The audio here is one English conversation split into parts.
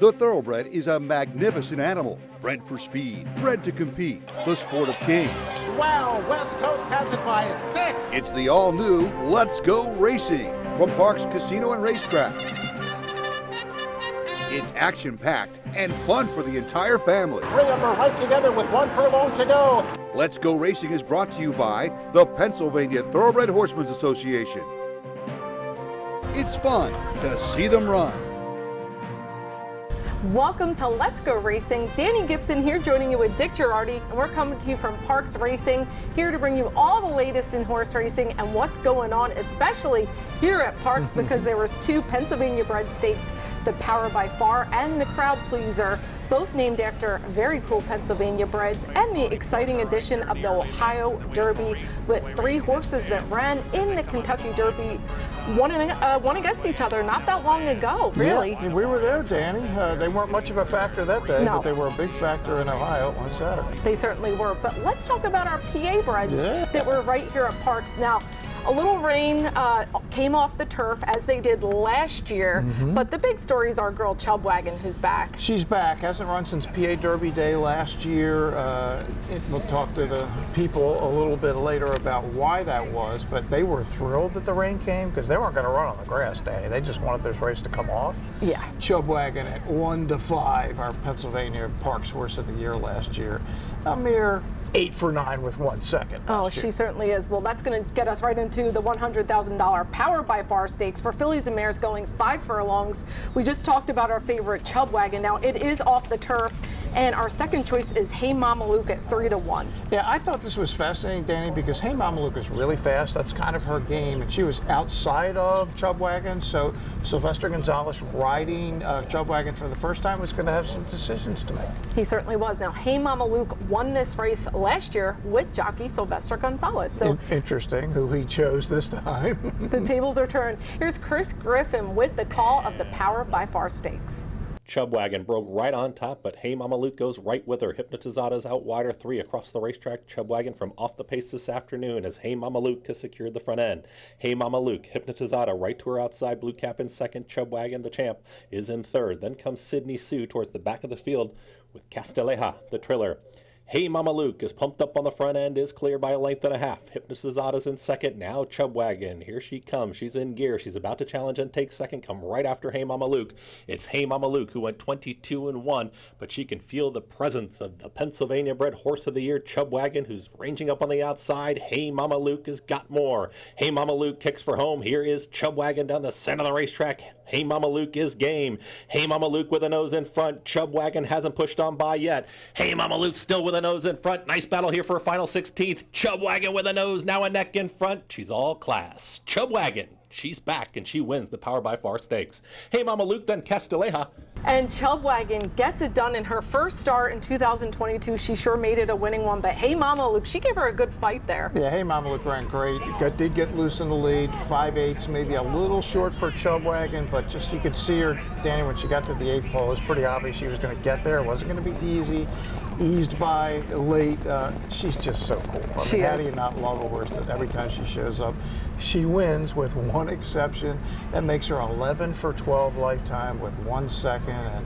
The thoroughbred is a magnificent animal, bred for speed, bred to compete, the sport of kings. Wow, West Coast has it by 6. It's the all-new Let's Go Racing from Parks Casino and Racetrack. It's action-packed and fun for the entire family. 3 of them are right together with 1 furlong to go. Let's Go Racing is brought to you by the Pennsylvania Thoroughbred Horsemen's Association. It's fun to see them run. Welcome to Let's Go Racing. Danny Gibson here joining you with Dick Girardi, and we're coming to you from Parks Racing, here to bring you all the latest in horse racing and what's going on, especially here at Parks, because there was 2 Pennsylvania bred stakes, the Power by Far and the Crowd Pleaser, both named after very cool Pennsylvania breds, and the exciting addition of the Ohio Derby with 3 horses that ran in the Kentucky Derby, one against each other not that long ago, really. Yeah, we were there, Danny. They weren't much of a factor that day, No. but they were a big factor in Ohio on Saturday. They certainly were. But let's talk about our PA breds that were right here at Parks. Now, a little rain came off the turf as they did last year, but the big story is our girl Chub Wagon, who's back. She's back. Hasn't run since PA Derby Day last year. We'll talk to the people a little bit later about why that was, but they were thrilled that the rain came because they weren't going to run on the grass, Danny. They just wanted this race to come off. Yeah. Chub Wagon at 1-5, our Pennsylvania Parks Horse of the Year last year. A mere 8 for 9 with 1 second. Oh, she certainly is. Well, that's going to get us right into the $100,000 Power by Far Stakes for fillies and mares going 5 furlongs. We just talked about our favorite Chub Wagon. Now, it is off the turf, and our second choice is Hey Mama Luke at 3-1. Yeah, I thought this was fascinating, Danny, because Hey Mama Luke is really fast. That's kind of her game, and she was outside of Chub Wagon, so Sylvester Gonzalez riding Chub Wagon for the first time was going to have some decisions to make. He certainly was. Now, Hey Mama Luke won this race last year with jockey Sylvester Gonzalez. So interesting who he chose this time. the tables are turned. Here's Chris Griffin with the call of the Power by Far Stakes. Chub Wagon broke right on top, but Hey Mama Luke goes right with her. Hipnotizada's out wider 3 across the racetrack. Chub Wagon from off the pace this afternoon as Hey Mama Luke has secured the front end. Hey Mama Luke, Hipnotizada right to her outside. Blue Cap in second. Chub Wagon, the champ, is in third. Then comes Sydney Sue towards the back of the field with Castilleja, the trailer. Hey Mama Luke is pumped up on the front end, is clear by a length and a half. Hipnotizada's in second, now Chub Wagon. Here she comes, she's in gear, she's about to challenge and take second, come right after Hey Mama Luke. It's Hey Mama Luke who went 22-1, but she can feel the presence of the Pennsylvania bred horse of the year, Chub Wagon, who's ranging up on the outside. Hey Mama Luke has got more. Hey Mama Luke kicks for home. Here is Chub Wagon down the center of the racetrack. Hey Mama Luke is game. Hey Mama Luke with a nose in front. Chub Wagon hasn't pushed on by yet. Hey Mama Luke still with a nose in front. Nice battle here for a final 16th. Chub Wagon with a nose, now a neck in front. She's all class. Chub Wagon, she's back and she wins the Power by Far Stakes. Hey Mama Luke, then Castilleja. And Chub Wagon gets it done in her first start in 2022. She sure made it a winning one, but Hey Mama Luke, she gave her a good fight there. Yeah, Hey Mama Luke ran great. Did get loose in the lead, 5/8, maybe a little short for Chub Wagon, but just you could see her, Danny, when she got to the 8th pole, it was pretty obvious she was going to get there. It wasn't going to be easy. Eased by late. She's just so cool. I mean, how do you not love a horse that every time she shows up, she wins with one exception? That makes her 11 for 12 lifetime with 1 second. And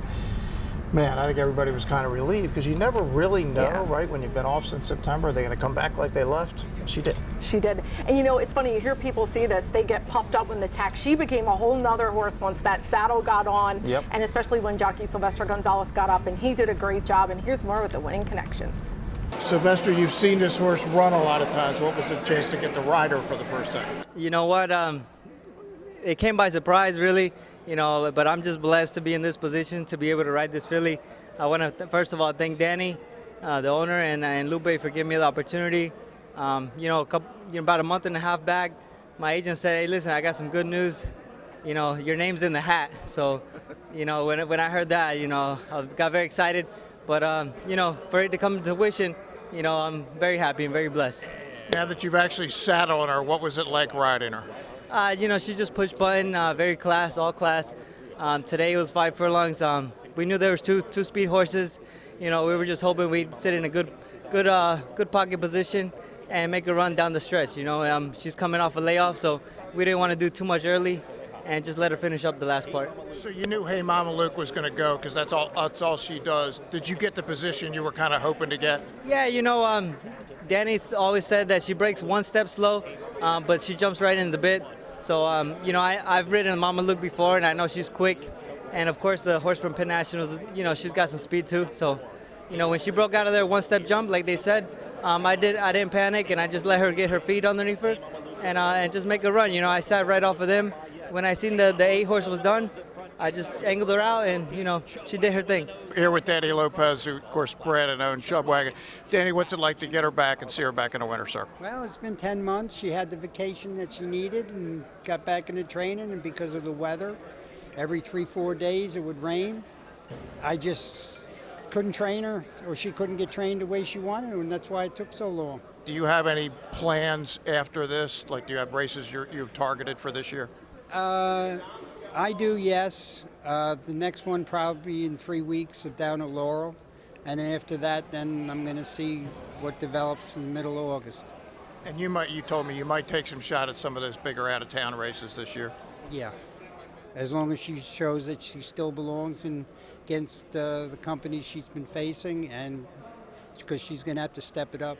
man, I think everybody was kind of relieved because you never really know, right? When you've been off since September, are they going to come back like they left? She did. She did. And you know, it's funny, you hear people see this, they get puffed up when the tack. She became a whole nother horse once that saddle got on, and especially when jockey Sylvester Gonzalez got up, and he did a great job. And here's more with the winning connections. Sylvester, you've seen this horse run a lot of times. What was the chance to get the rider for the first time? You know what? It came by surprise, really. You know, but I'm just blessed to be in this position to be able to ride this filly. I want to first of all thank Danny, the owner, and Lupe for giving me the opportunity. You know, about a month and a half back, my agent said, "Hey, listen, I got some good news. You know, your name's in the hat." So, you know, when I heard that, you know, I got very excited. But you know, for it to come to fruition, you know, I'm very happy and very blessed. Now that you've actually sat on her, what was it like riding her? You know, she just pushed button, very class, all class. Today it was 5 furlongs. We knew there was two speed horses. You know, we were just hoping we'd sit in a good pocket position and make a run down the stretch. You know, she's coming off a layoff, so we didn't want to do too much early. and just let her finish up the last part. So you knew Hey Mama Luke was going to go because that's all she does. Did you get the position you were kind of hoping to get? Yeah, Danny always said that she breaks one step slow, but she jumps right in the bit. So, I've ridden Mama Luke before, and I know she's quick. And, of course, the horse from Penn Nationals, she's got some speed, too. So, when she broke out of there one-step jump, like they said, I didn't panic, and I just let her get her feet underneath her and just make a run. I sat right off of them. When I seen the 8-horse was done, I just angled her out, and, she did her thing. Here with Danny Lopez, who, of course, bred and owned Chub Wagon. Danny, what's it like to get her back and see her back in the winter circle? Well, it's been 10 months. She had the vacation that she needed and got back into training, and because of the weather, every 3-4 days it would rain. I just couldn't train her, or she couldn't get trained the way she wanted, and that's why it took so long. Do you have any plans after this? Like, do you have races you've targeted for this year? I do, yes. The next one probably in 3 weeks down at Laurel. And after that, then I'm going to see what develops in the middle of August. And you told me you might take some shot at some of those bigger out-of-town races this year. Yeah. As long as she shows that she still belongs against the companies she's been facing, and because she's going to have to step it up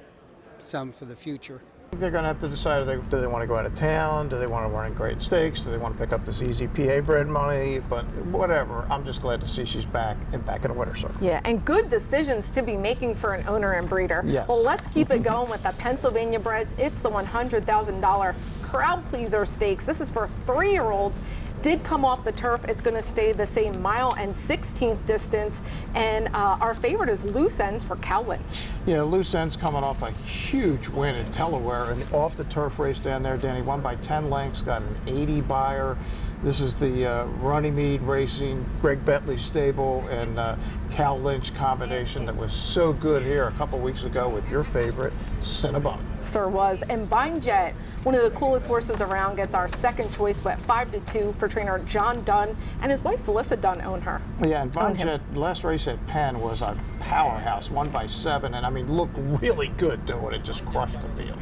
some for the future. They're going to have to decide, do they want to go out of town? Do they want to run in great stakes? Do they want to pick up this easy PA bred money? But whatever, I'm just glad to see she's back in the winter circle. Yeah, and good decisions to be making for an owner and breeder. Yes. Well, let's keep it going with the Pennsylvania bred. It's the $100,000 Crowd Pleaser Stakes. This is for 3-year-olds. Did come off the turf. It's going to stay the same 1 mile and 16th distance. And our favorite is Loose Ends for Cal Lynch. Yeah, Loose Ends coming off a huge win in Delaware, and off the turf race down there, Danny won by 10 lengths, got an 80 buyer. This is the Runnymede Racing, Greg Bentley stable, and Cal Lynch combination that was so good here a couple weeks ago with your favorite, Cinnabon. Sir was. And Vine Jet, one of the coolest horses around, gets our second choice at 5-2 for trainer John Dunn, and his wife Felissa Dunn own her. Yeah, and Vine Jet, last race at Penn was a powerhouse, won by 7, and I mean, looked really good doing it, just crushed the field.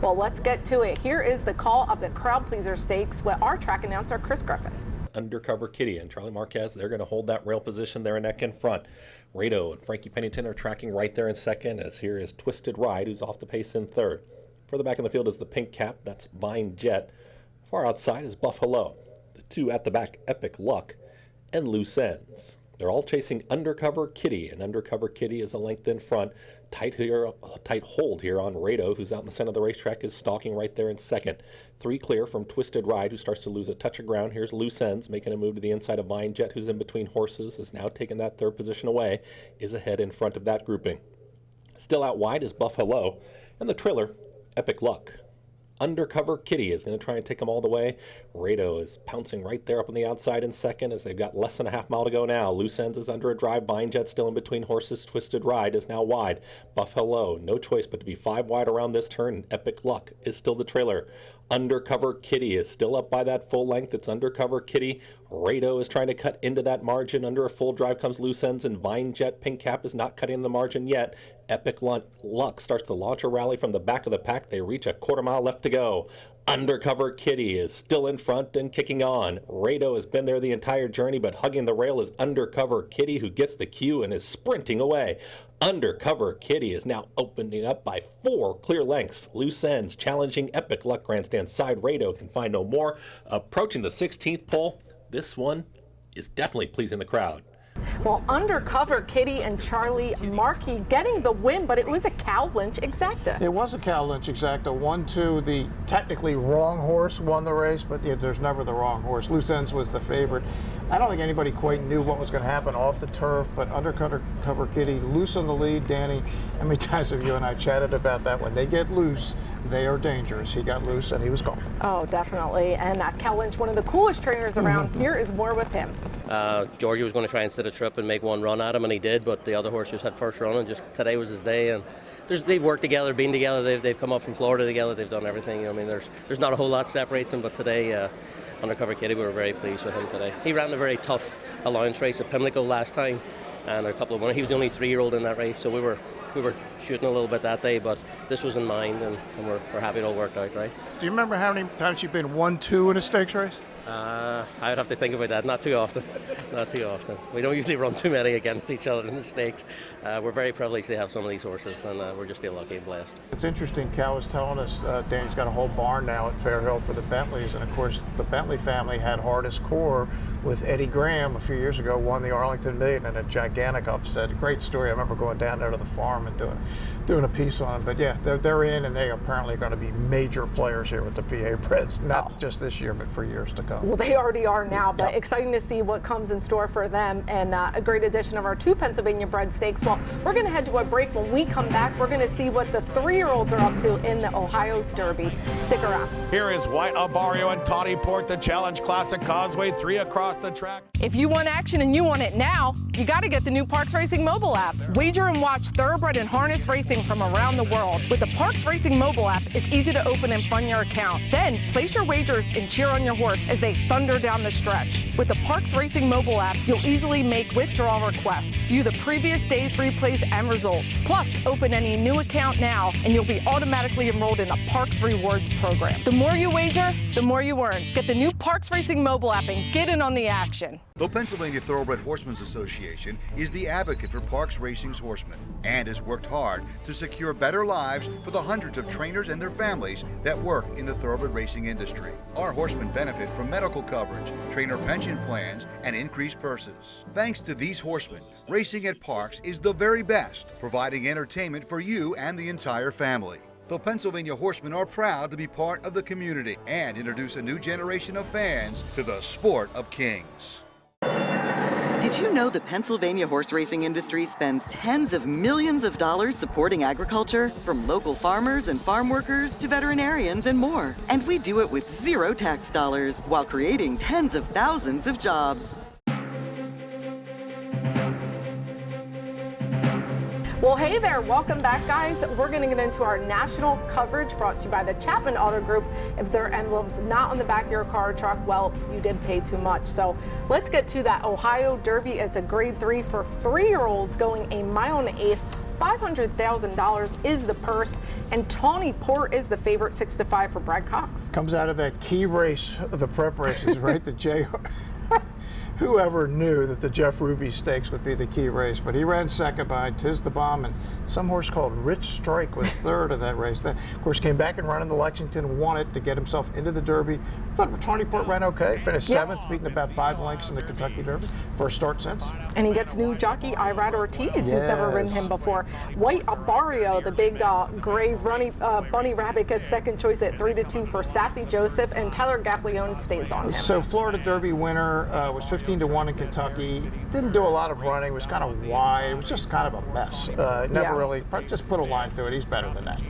Well, let's get to it. Here is the call of the Crowd Pleaser Stakes with our track announcer, Chris Griffin. Undercover Kitty and Charlie Marquez, they're going to hold that rail position there neck in front. Rado and Frankie Pennington are tracking right there in second, as here is Twisted Ride, who's off the pace in third. Further back in the field is the pink cap, that's Vine Jet. Far outside is Buffalo. The two at the back, Epic Luck and Loose Ends. They're all chasing Undercover Kitty, and Undercover Kitty is a length in front. Tight hold here on Rado, who's out in the center of the racetrack, is stalking right there in second. 3 clear from Twisted Ride, who starts to lose a touch of ground. Here's Loose Ends, making a move to the inside of Vine Jet, who's in between horses, has now taken that third position away, is ahead in front of that grouping. Still out wide is Buffalo, and the trailer, Epic Luck. Undercover Kitty is going to try and take them all the way. Rado is pouncing right there up on the outside in second, as they've got less than a half mile to go now. Loose Ends is under a drive. Vine Jet still in between horses. Twisted Ride is now wide. Buffalo, no choice but to be 5 wide around this turn. And Epic Luck is still the trailer. Undercover Kitty is still up by that full length. It's Undercover Kitty. Rado is trying to cut into that margin. Under a full drive comes Loose Ends, and Vine Jet Pink Cap is not cutting the margin yet. Epic Luck starts to launch a rally from the back of the pack. They reach a quarter mile left to go. Undercover Kitty is still in front and kicking on. Rado has been there the entire journey, but hugging the rail is Undercover Kitty, who gets the cue and is sprinting away. Undercover Kitty is now opening up by 4 clear lengths. Loose Ends challenging Epic Luck grandstand side. Rado can find no more. Approaching the 16th pole, this one is definitely pleasing the crowd. Well, Undercover Kitty and Charlie Markey getting the win, but it was a Cal Lynch exacta. It was a Cal Lynch exacta. 1-2, the technically wrong horse won the race, but yeah, there's never the wrong horse. Loose Ends was the favorite. I don't think anybody quite knew what was going to happen off the turf, but Undercover Kitty loose on the lead. Danny, how many times have you and I chatted about that? When they get loose, they are dangerous. He got loose and he was gone. Oh, definitely. And Cal Lynch, one of the coolest trainers around. Here is more with him. Georgie was going to try and sit a trip and make one run at him, and he did, but the other horse just had first run, and just today was his day. And they've worked together, been together, they've come up from Florida together, they've done everything. I mean, there's not a whole lot separates them, but today, Undercover Kitty, we were very pleased with him today. He ran a very tough allowance race at Pimlico last time, and a couple of winners. He was the only 3-year-old in that race, so we were shooting a little bit that day, but this was in mind, and we're happy it all worked out, right? Do you remember how many times you've been 1-2 in a stakes race? I'd have to think about that. Not too often. Not too often. We don't usually run too many against each other in the stakes. We're very privileged to have some of these horses, and we're just feel lucky and blessed. It's interesting, Cal was telling us Danny's got a whole barn now at Fairhill for the Bentleys, and of course the Bentley family had hardest core with Eddie Graham a few years ago, won the Arlington Million in a gigantic upset. A great story. I remember going down there to the farm and doing a piece on it. But yeah, they're in, and they apparently are going to be major players here with the PA Breds, not just this year, but for years to come. Well, they already are now, but exciting to see what comes in store for them, and a great addition of our 2 Pennsylvania bred stakes. Well, we're going to head to a break. When we come back, we're going to see what the 3-year-olds are up to in the Ohio Derby. Stick around. Here is White Abario and Tawny Port, the Challenge Classic Causeway, 3 across the track. If you want action and you want it now, you got to get the new Parks Racing mobile app. Wager and watch thoroughbred and harness racing from around the world. With the Parks Racing mobile app, it's easy to open and fund your account. Then place your wagers and cheer on your horse as they thunder down the stretch. With the Parks Racing mobile app, you'll easily make withdrawal requests, view the previous day's replays and results. Plus, open any new account now, and you'll be automatically enrolled in the Parks Rewards program. The more you wager, the more you earn. Get the new Parks Racing mobile app and get in on the action. The Pennsylvania Thoroughbred Horsemen's Association is the advocate for Parks Racing's horsemen and has worked hard to secure better lives for the hundreds of trainers and their families that work in the thoroughbred racing industry. Our horsemen benefit from medical coverage, trainer pension plans, and increased purses. Thanks to these horsemen, racing at Parks is the very best, providing entertainment for you and the entire family. The Pennsylvania Horsemen are proud to be part of the community and introduce a new generation of fans to the sport of kings. Did you know the Pennsylvania horse racing industry spends tens of millions of dollars supporting agriculture, from local farmers and farm workers to veterinarians and more? And we do it with 0 tax dollars while creating tens of thousands of jobs. Well, hey there, welcome back, guys. We're going to get into our national coverage brought to you by the Chapman Auto Group. If their emblem's not on the back of your car or truck, well, you did pay too much. So let's get to that Ohio Derby. It's a grade 3 for 3-year-olds going 1 1/8 miles. $500,000 is the purse, and Tawny Port is the favorite, 6-5 for Brad Cox. Comes out of that key race of the prep races, right? The J. Whoever knew that the Jeff Ruby Stakes would be the key race, but he ran second behind Tiz the Bomb, and some horse called Rich Strike was third of that race. That, of course, came back and ran into Lexington, won it to get himself into the Derby. I thought Tawny Port ran okay, finished 7th, beating about 5 lengths in the Kentucky Derby. First start since. And he gets new jockey Irad Ortiz, who's never ridden him before. White Abario, the big gray bunny rabbit, gets second choice at 3-2 for Safi Joseph, and Tyler Gaplione stays on him. So Florida Derby winner was 15-1 in Kentucky. Didn't do a lot of running, was kind of wide. It was just kind of a mess. Never really, just put a line through it. He's better than that.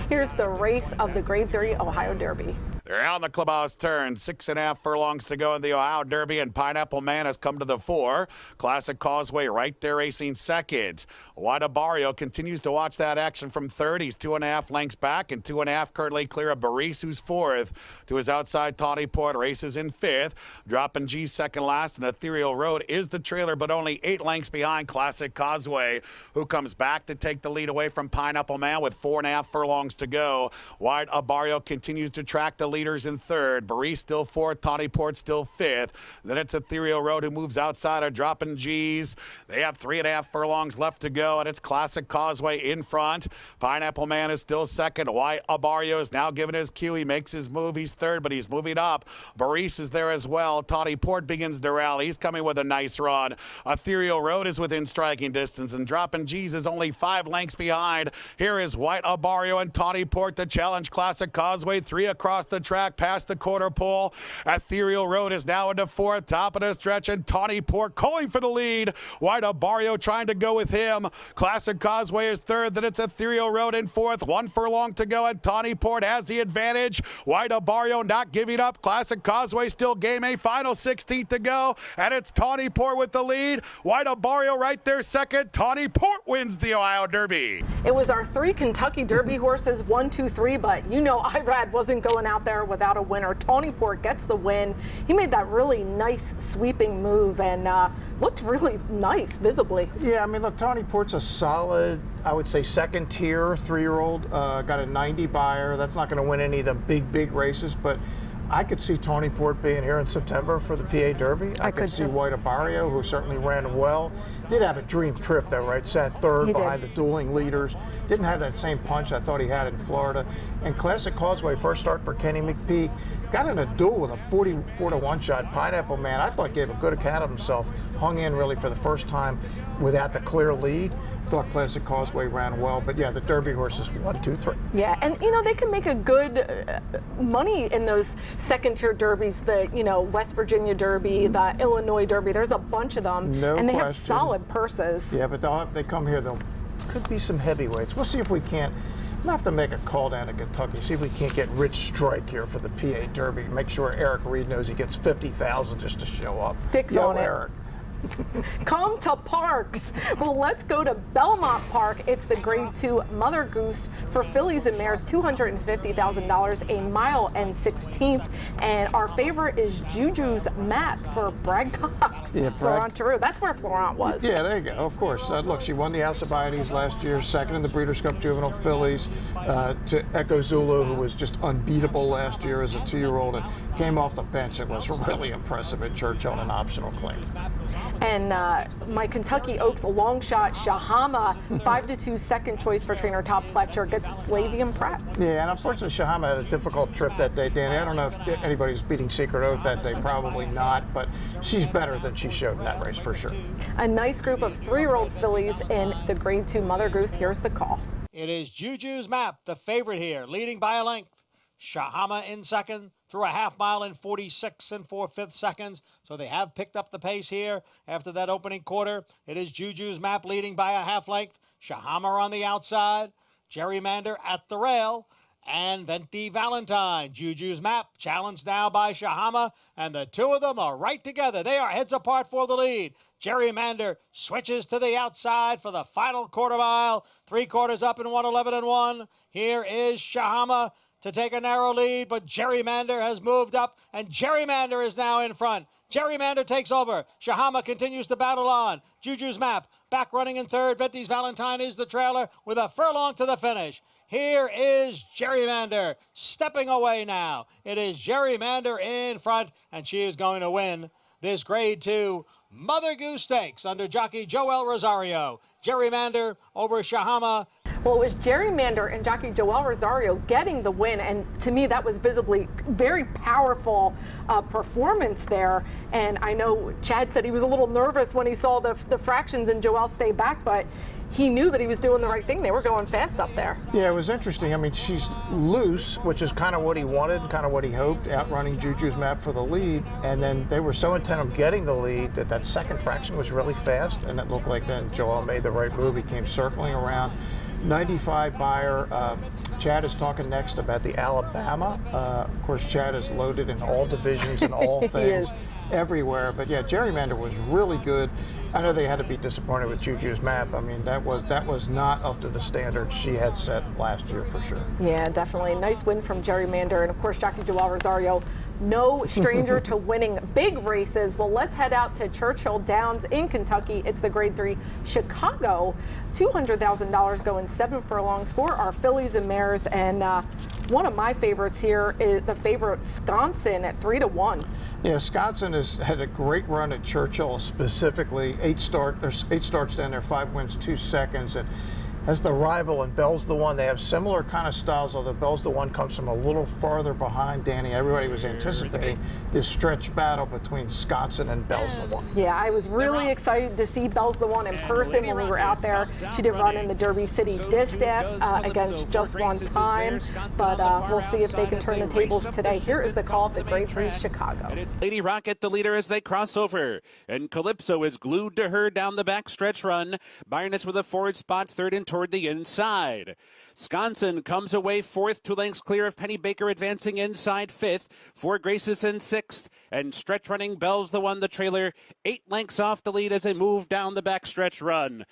Here's the race of the grade 3 Ohio Derby. They're out in the clubhouse turn. 6.5 furlongs to go in the Ohio Derby, and Pineapple Man has come to the fore. Classic Causeway right there racing second. White Abario continues to watch that action from third. He's 2.5 lengths back, and 2.5 currently clear of Baris, who's fourth. To his outside, Tawny Port races in fifth. Dropping G second last, and Ethereal Road is the trailer, but only 8 lengths behind Classic Causeway, who comes back to take the lead away from Pineapple Man with 4.5 furlongs to go. White Abario continues to track the leaders in third. Baris still fourth, Tawny Port still fifth. Then it's Ethereal Road who moves outside of Dropping G's. They have 3.5 furlongs left to go, and it's Classic Causeway in front. Pineapple Man is still second. White Abario is now giving his cue. He makes his move. He's third, but he's moving up. Baris is there as well. Tawny Port begins to rally. He's coming with a nice run. Ethereal Road is within striking distance, and Dropping G's is only 5 lengths behind. Here is White Abario and Tawny Port, the Challenge Classic Causeway, 3 across the track past the quarter pole. Ethereal Road is now into fourth, top of the stretch, and Tawny Port calling for the lead. White Abario trying to go with him. Classic Causeway is third, then it's Ethereal Road in fourth. 1 furlong to go, and Tawny Port has the advantage. White Abario not giving up. Classic Causeway still game A, final 16th to go, and it's Tawny Port with the lead. White Abario right there second. Tawny Port wins the Ohio Derby. It was our 3 Kentucky Derby horses, 1, 2, 3, but you know Irad wasn't going out there without a winner. Tawny Port gets the win. He made that really nice sweeping move and looked really nice visibly. Yeah, I mean, look, Tawny Port's a solid, I would say, second tier 3-year-old. Got a 90 buyer. That's not going to win any of the big races, but I could see Tony Ford being here in September for the PA Derby. I could see Wagon, who certainly ran well. Did have a dream trip though, right? Sat third behind the dueling leaders. Didn't have that same punch I thought he had in Florida. And Classic Causeway, first start for Kenny McPeak, got in a duel with a 44-to-1 shot. Pineapple Man, I thought gave a good account of himself. Hung in really for the first time without the clear lead. Thought Classic Causeway ran well, but yeah, the Derby horses 1, 2, 3. Yeah, and they can make a good money in those second-tier derbies. The West Virginia Derby, the Illinois Derby. There's a bunch of them, and they have solid purses. Yeah, but they come here. Could be some heavyweights. We'll see if we can't. We'll have to make a call down to Kentucky. See if we can't get Rich Strike here for the PA Derby. Make sure Eric Reed knows he gets $50,000 just to show up. Dick's on it. Eric. Come to Parks. Well, let's go to Belmont Park. It's the Grade 2 Mother Goose for fillies and mares, $250,000, a mile and 16th. And our favorite is Juju's Map for Brad Cox. Yeah, Florent Giroux. That's where Florent was. Yeah, there you go. Of course. Look, she won the Alcibiades last year, second in the Breeders' Cup Juvenile Fillies to Echo Zulu, who was just unbeatable last year as a 2-year-old and came off the bench. It was really impressive at Churchill, an optional claim. And my Kentucky Oaks long shot, Shahama, 5-2 second choice for trainer Todd Pletcher, gets Flavian Pratt. Yeah, and unfortunately Shahama had a difficult trip that day, Danny. I don't know if anybody's beating Secret Oath that day, probably not, but she's better than she showed in that race for sure. A nice group of 3-year-old fillies in the Grade 2 Mother Goose. Here's the call. It is Juju's Map, the favorite here, leading by a length. Shahama in second, through a half mile in 46 4/5 seconds. So they have picked up the pace here after that opening quarter. It is Juju's Map leading by a half length. Shahama on the outside. Gerrymander at the rail. And Venti Valentine. Juju's Map challenged now by Shahama. And the two of them are right together. They are heads apart for the lead. Gerrymander switches to the outside for the final quarter mile. 3/4 up in 1:11.1. Here is Shahama to take a narrow lead, but Gerrymander has moved up, and Gerrymander is now in front. Gerrymander takes over. Shahama continues to battle on. Juju's Map back running in third. Venti's Valentine is the trailer with a furlong to the finish. Here is Gerrymander stepping away now. It is Gerrymander in front, and she is going to win this Grade 2 Mother Goose Stakes under jockey Joel Rosario. Gerrymander over Shahama. Well, it was Gerrymander and jockey Joel Rosario getting the win, and to me that was visibly very powerful performance there. And I know Chad said he was a little nervous when he saw the fractions and Joel stay back, but he knew that he was doing the right thing. They were going fast up there. Yeah, it was interesting. I mean, she's loose, which is kind of what he wanted, kind of what he hoped, outrunning Juju's Map for the lead. And then they were so intent on getting the lead that second fraction was really fast, and it looked like then Joel made the right move. He came circling around. 95 buyer. Chad is talking next about the Alabama. Of course, Chad is loaded in all divisions and all things everywhere. But yeah, Gerrymander was really good. I know they had to be disappointed with Juju's Map. I mean, that was not up to the standards she had set last year for sure. Yeah, definitely. Nice win from Gerrymander. And of course, jockey Joel Rosario, no stranger to winning big races. Well, let's head out to Churchill Downs in Kentucky. It's the Grade 3 Chicago. $200,000 going 7 furlongs for our fillies and mares. And one of my favorites here is the favorite Sconsin at 3-1. Yeah, Sconsin has had a great run at Churchill, specifically there's 8 starts down there, 5 wins, 2 seconds. And as the rival, and Bell's the One, they have similar kind of styles, although Bell's the One comes from a little farther behind. Danny, everybody was anticipating this stretch battle between Sconsin and Bell's the One. Yeah, I was really excited to see Bell's the One in person when we were out there. She did run in the Derby City Distaff against Just One Time, but we'll see if they can turn the tables today. Here is the call of the Grade 3 Chicago. Lady Rocket the leader as they cross over, and Calypso is glued to her down the backstretch run. Byroness with a forward spot, third and toward the inside. Sconsin comes away fourth, 2 lengths clear of Penny Baker, advancing inside fifth. 4 Graces in sixth, and stretch running Bell's the One, the trailer, 8 lengths off the lead as they move down the backstretch run.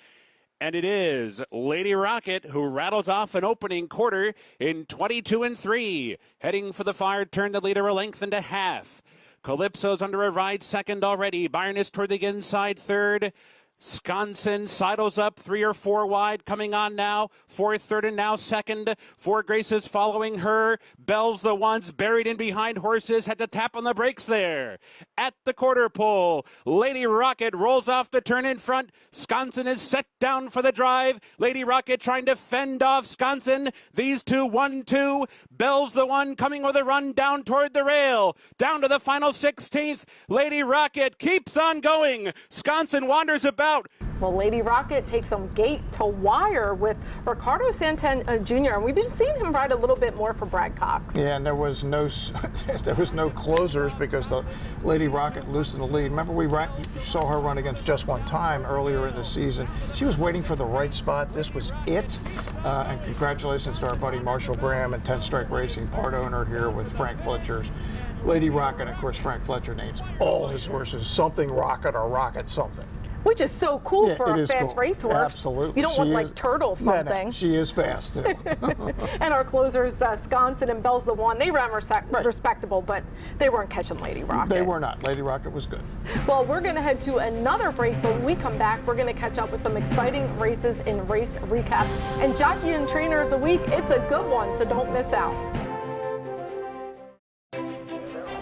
And it is Lady Rocket who rattles off an opening quarter in 22 3, heading for the far turn, the leader a length and a half. Calypso's under a ride second already. Byroness toward the inside third. Sconson sidles up 3 or 4 wide, coming on now. 4th, 3rd, and now 2nd. 4 Graces following her. Bell's the ones buried in behind horses. Had to tap on the brakes there. At the quarter pole, Lady Rocket rolls off the turn in front. Sconson is set down for the drive. Lady Rocket trying to fend off Sconson. These two, 1-2. Bell's the one coming with a run down toward the rail. Down to the final 16th. Lady Rocket keeps on going. Sconson wanders about. Well, Lady Rocket takes some gate to wire with Ricardo Santan Jr. And we've been seeing him ride a little bit more for Brad Cox. Yeah, and there was no closers because the Lady Rocket loosened the lead. Remember, we saw her run against Just One Time earlier in the season. She was waiting for the right spot. This was it. And congratulations to our buddy Marshall Graham and 10 Strike Racing, part owner here with Frank Fletcher's Lady Rocket. Of course, Frank Fletcher names all his horses something Rocket or Rocket something. Which is so cool, yeah, for a fast racehorse. Absolutely. You don't want like Turtle something. No, she is fast too. And our closers, Sconson and Bell's the one, they ran respectable, but they weren't catching Lady Rocket. They were not. Lady Rocket was good. Well, we're going to head to another break, but when we come back, we're going to catch up with some exciting races in Race Recap. And Jockey and Trainer of the Week, it's a good one, so don't miss out.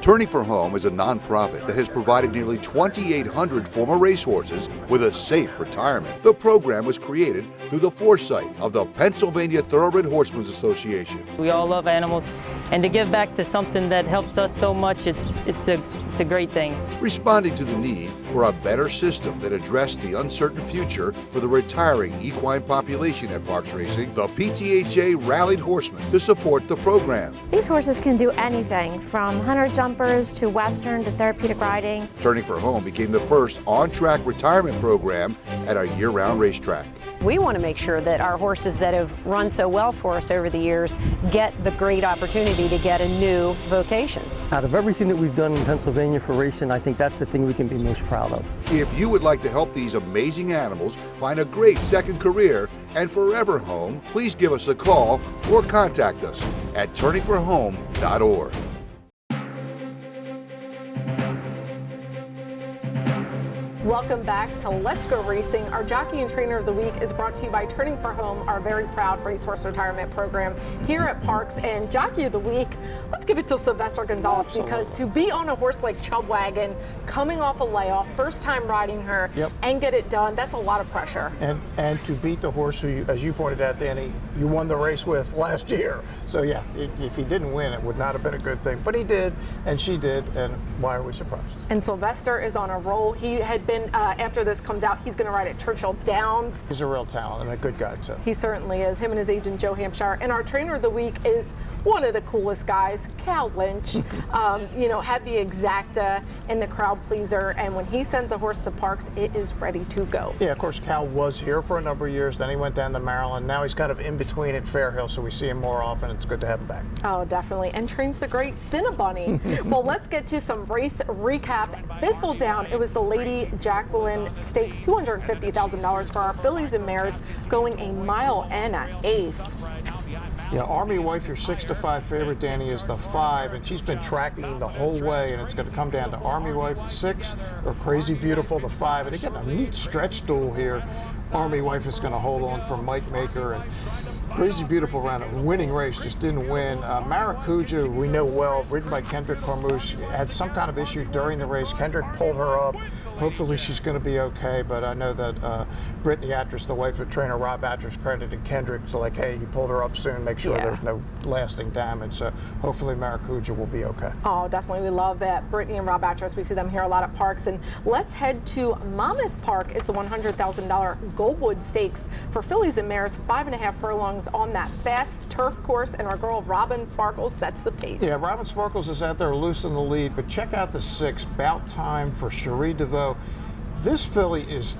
Turning for Home is a nonprofit that has provided nearly 2,800 former racehorses with a safe retirement. The program was created through the foresight of the Pennsylvania Thoroughbred Horsemen's Association. We all love animals, and to give back to something that helps us so much, it's a great thing. Responding to the need for a better system that addressed the uncertain future for the retiring equine population at Parks Racing, the PTHA rallied horsemen to support the program. These horses can do anything from hunter jumpers to Western to therapeutic riding. Turning for Home became the first on-track retirement program at a year-round racetrack. We want to make sure that our horses that have run so well for us over the years get the great opportunity to get a new vocation. Out of everything that we've done in Pennsylvania for racing, I think that's the thing we can be most proud of. If you would like to help these amazing animals find a great second career and forever home, please give us a call or contact us at turningforhome.org. Welcome back to Let's Go Racing. Our Jockey and Trainer of the Week is brought to you by Turning for Home, our very proud racehorse retirement program here at Parks. And Jockey of the Week, let's give it to Sylvester Gonzalez. Absolutely. Because to be on a horse like Chub Wagon, coming off a layoff, first time riding her, and get it done, that's a lot of pressure. And to beat the horse who, as you pointed out, Danny, you won the race with last year. So yeah, if he didn't win, it would not have been a good thing. But he did, and she did, and why are we surprised? And Sylvester is on a roll. He had been, after this comes out, he's going to ride at Churchill Downs. He's a real talent and a good guy, too. He certainly is. Him and his agent, Joe Hampshire. And our Trainer of the Week is one of the coolest guys, Cal Lynch. Had the exacta in the crowd pleaser, and when he sends a horse to Parks, it is ready to go. Yeah, of course, Cal was here for a number of years, then he went down to Maryland. Now he's kind of in between at Fairhill, so we see him more often. It's good to have him back. Oh, definitely. And trains the great Cinnabunny. Well, let's get to some race recap. Thistledown, it was the Lady Jacqueline Stakes, $250,000 for our fillies and mares, going 1.1 miles. Yeah, Army Wife, your 6-5 favorite, Danny, is the 5, and she's been tracking the whole way, and it's going to come down to Army Wife, the 6, or Crazy Beautiful, the 5. And again, a neat stretch duel here. Army Wife is going to hold on for Mike Maker, and Crazy Beautiful ran a winning race, just didn't win. Maracuja, we know well, ridden by Kendrick Cormouche, had some kind of issue during the race. Kendrick pulled her up. Hopefully she's going to be okay, but I know that Brittany Atras, the wife of trainer Rob Atras, credited Kendrick to like, hey, he pulled her up soon, make sure there's no lasting damage. So hopefully Maracuja will be okay. Oh, definitely. We love that. Brittany and Rob Atras, we see them here a lot at Parks. And let's head to Monmouth Park. It's the $100,000 Goldwood Stakes for fillies and mares, 5.5 furlongs on that fast turf course, and our girl Robin Sparkles sets the pace. Yeah, Robin Sparkles is out there loose in the lead, but check out the 6, Bout Time for Cherie DeVoe. This filly is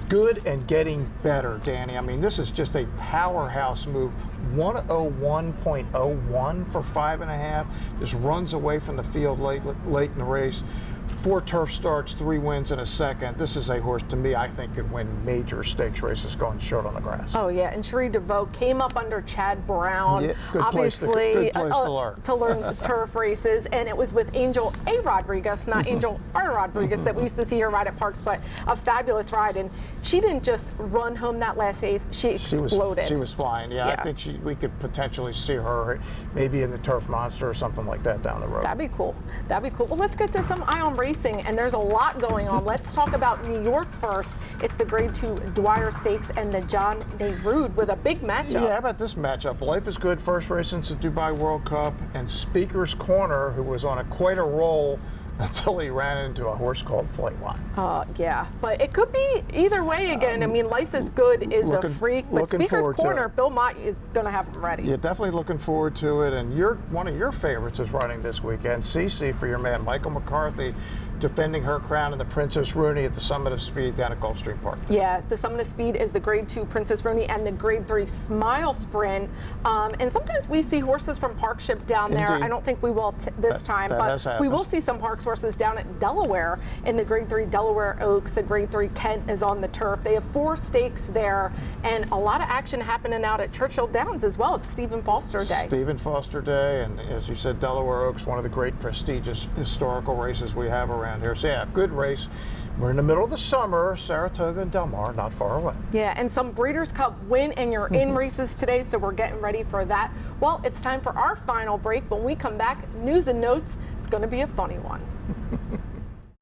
good and getting better, Danny. I mean, this is just a powerhouse move. 101.01 for 5.5. Just runs away from the field late in the race. 4 turf starts, 3 wins in a second. This is a horse, to me, I think could win major stakes races going short on the grass. Oh yeah, and Cherie DeVoe came up under Chad Brown, Yeah, good obviously, place to learn. turf races, and it was with Angel A. Rodriguez, not Angel R. Rodriguez, that we used to see her ride at Parks, but a fabulous ride. And she didn't just run home that last 8th; she exploded. She was flying. Yeah, I think we could potentially see her maybe in the Turf Monster or something like that down the road. That'd be cool. That'd be cool. Well, let's get to some Ion Racing, and there's a lot going on. Let's talk about New York first. It's the Grade 2 Dwyer Stakes and the John Nehrude with a big matchup. Yeah, how about this matchup? Life is Good, first race since the Dubai World Cup, and Speaker's Corner, who was on quite a roll until he ran into a horse called Flightline. Yeah, but it could be either way again. I mean, Life is Good is a freak, but Speaker's Corner, Bill Mott is going to have him ready. Yeah, definitely looking forward to it. And one of your favorites is running this weekend, CC, for your man Michael McCarthy, defending her crown in the Princess Rooney at the Summit of Speed down at Gulfstream Park. Yeah, the Summit of Speed is the Grade 2 Princess Rooney and the Grade 3 Smile Sprint. And sometimes we see horses from Parkship down there. Indeed. I don't think we will this time, but we will see some Parks horses down at Delaware in the Grade 3 Delaware Oaks. The Grade 3 Kent is on the turf. They have 4 stakes there, and a lot of action happening out at Churchill Downs as well. It's Stephen Foster Day. Stephen Foster Day, and as you said, Delaware Oaks, one of the great prestigious historical races we have around here. So yeah, good race. We're in the middle of the summer. Saratoga and Del Mar, not far away. Yeah, and some Breeders' Cup win and you're in races today, so we're getting ready for that. Well, it's time for our final break. When we come back, news and notes. It's going to be a funny one.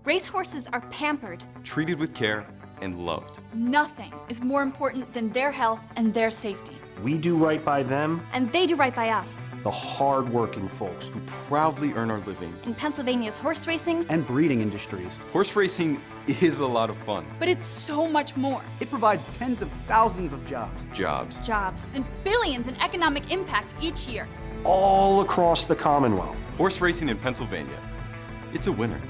Racehorses are pampered, treated with care, and loved. Nothing is more important than their health and their safety. We do right by them, and they do right by us. the hard-working folks who proudly earn our living in Pennsylvania's horse racing and breeding industries. Horse racing is a lot of fun. But it's so much more. It provides tens of thousands of jobs. Jobs, and billions in economic impact each year. All across the Commonwealth. Horse racing in Pennsylvania. It's a winner.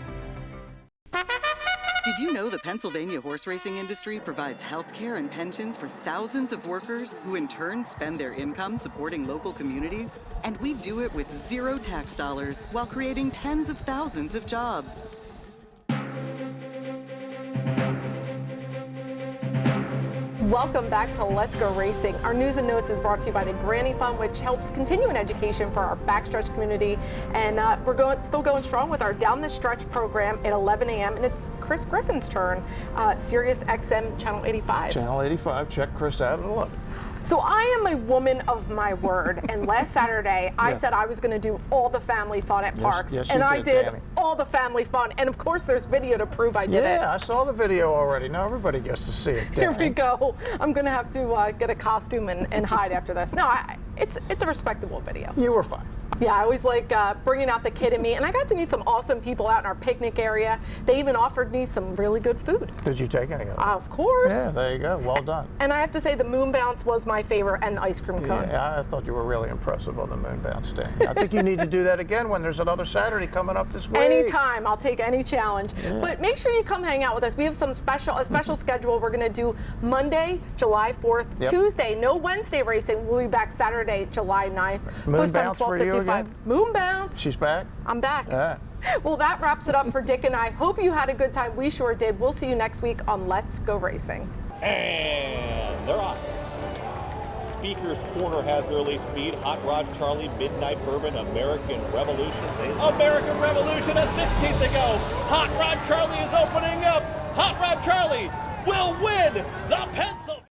Did you know the Pennsylvania horse racing industry provides health care and pensions for thousands of workers who in turn spend their income supporting local communities? And we do it with zero tax dollars while creating tens of thousands of jobs. Welcome back to Let's Go Racing. Our news and notes is brought to you by the Granny Fund, which helps continuing education for our backstretch community. And we're still going strong with our Down the Stretch program at 11 a.m. And it's Chris Griffin's turn, Sirius XM Channel 85. Channel 85. Check Chris out at 11. So I am a woman of my word, and last Saturday I said I was going to do all the family fun at Parks, and I did all the family fun, and of course there's video to prove I did it. Yeah, I saw the video already. Now everybody gets to see it. Here we go. I'm going to have to get a costume and hide after this. No, it's a respectable video. You were fine. Yeah, I always like bringing out the kid in me, and I got to meet some awesome people out in our picnic area. They even offered me some really good food. Did you take any of it? Of course. Yeah, there you go. Well done. And I have to say the moon bounce was my favorite, and the ice cream cone. Yeah, I thought you were really impressive on the moon bounce day. I think you need to do that again when there's another Saturday coming up this week. Anytime, I'll take any challenge. Yeah. But make sure you come hang out with us. We have some special schedule. We're going to do Monday, July 4th, Tuesday, no Wednesday racing. We'll be back Saturday, July 9th. Moon bounce for you again? Moon bounce. She's back? I'm back. Yeah. Well, that wraps it up for Dick and I. Hope you had a good time. We sure did. We'll see you next week on Let's Go Racing. And they're off. Speaker's Corner has early speed. Hot Rod Charlie, Midnight Bourbon, American Revolution. American Revolution, a 16th to go. Hot Rod Charlie is opening up. Hot Rod Charlie will win the pencil.